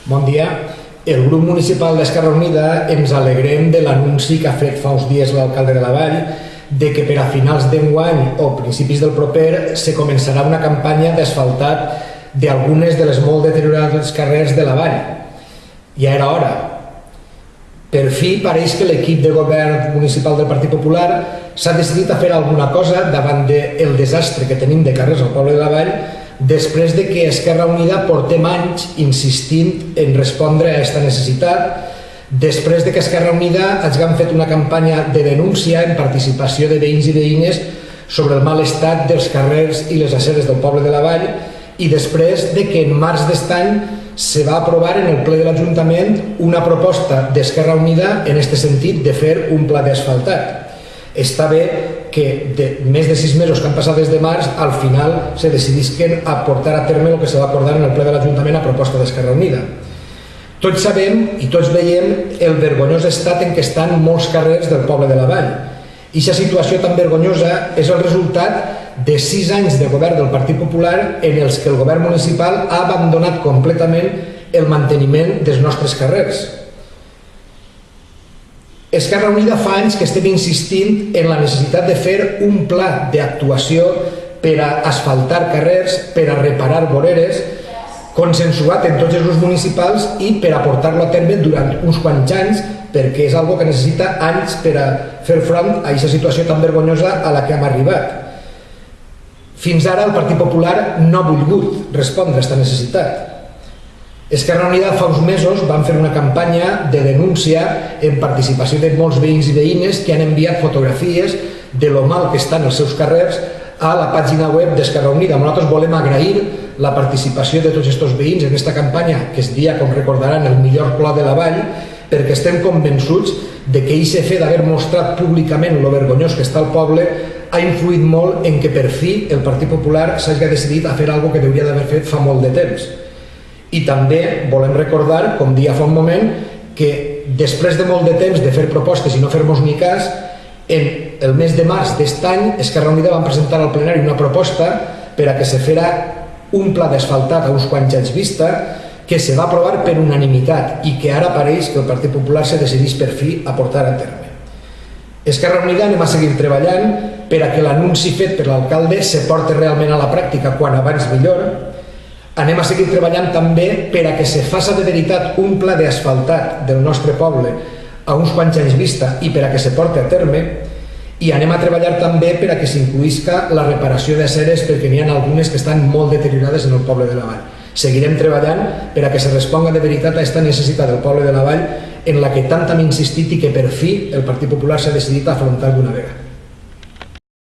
Bon dia. El grup municipal d'Esquerra Unida ens alegrem de l'anunci que ha fet fa uns dies l'alcalde de la Vall de que per a finals d'enguany o principis del proper se començarà una campanya d'asfaltat d'algunes de les molt deteriorades carrers de la Vall. Ja era hora. Per fi pareix que l'equip de govern municipal del Partit Popular s'ha decidit a fer alguna cosa davant del desastre que tenim de carrers al poble de la Vall, després de que Esquerra Unida portem anys insistint en respondre a aquesta necessitat, després de que Esquerra Unida hagin fet una campanya de denúncia en participació de veïns i veïnes sobre el mal estat dels carrers i les aceres del poble de la Vall, i després de que en març d'aquest any se va aprovar en el ple de l'Ajuntament una proposta d'Esquerra Unida en aquest sentit de fer un pla d'asfaltat. Està bé que de més de 6 mesos que han passat des de març, al final se decidisquen a portar a terme el que se va acordar en el ple de l'Ajuntament a proposta d'Esquerra Unida. Tots sabem i tots veiem el vergonyós estat en què estan molts carrers del poble de la Vall. I aquesta situació tan vergonyosa és el resultat de 6 anys de govern del Partit Popular en els que el govern municipal ha abandonat completament el manteniment dels nostres carrers. Esquerra Unida fa anys que estem insistint en la necessitat de fer un pla d'actuació per a asfaltar carrers, per a reparar voreres, consensuat en tots els grups municipals i per a portar-lo a terme durant uns quants anys, perquè és una que necessita anys per a fer front a aquesta situació tan vergonyosa a la que hem arribat. Fins ara el Partit Popular no ha volgut respondre a aquesta necessitat. Esquerra Unida fa uns mesos van fer una campanya de denúncia en participació de molts veïns i veïnes que han enviat fotografies de lo mal que estan els seus carrers a la pàgina web d'Esquerra Unida. Nosaltres volem agrair la participació de tots aquests veïns en aquesta campanya, que es dia, com recordaran, el millor pla de la Vall, perquè estem convençuts de que aquest fet d'haver mostrat públicament lo vergonyós que està el poble ha influït molt en que per fi el Partit Popular s'hagi decidit a fer alguna cosa que hauria d'haver fet fa molt de temps. I també volem recordar, com dia fa un moment, que després de molt de temps de fer propostes i no fer-nos ni cas, en el mes de març d'aquest any Esquerra Unida va presentar al plenari una proposta per a que se fera un pla d'asfaltat a uns quants anys vista que se va aprovar per unanimitat i que ara pareix que el Partit Popular se decidís per fi a portar a terme. Esquerra Unida anem a seguir treballant per a que l'anunci fet per l'alcalde se porti realment a la pràctica quan abans millor. Anem a seguir treballant també per a que se faci de veritat un pla d'asfaltat del nostre poble a uns quants anys vista i per a que se porti a terme, i anem a treballar també per a que s'incloïsca la reparació d'aceres perquè n'hi ha algunes que estan molt deteriorades en el poble de la Vall. Seguirem treballant per a que se responga de veritat a aquesta necessitat del poble de la Vall en la que tant hem insistit i que per fi el Partit Popular s'ha decidit a afrontar d'una vegada.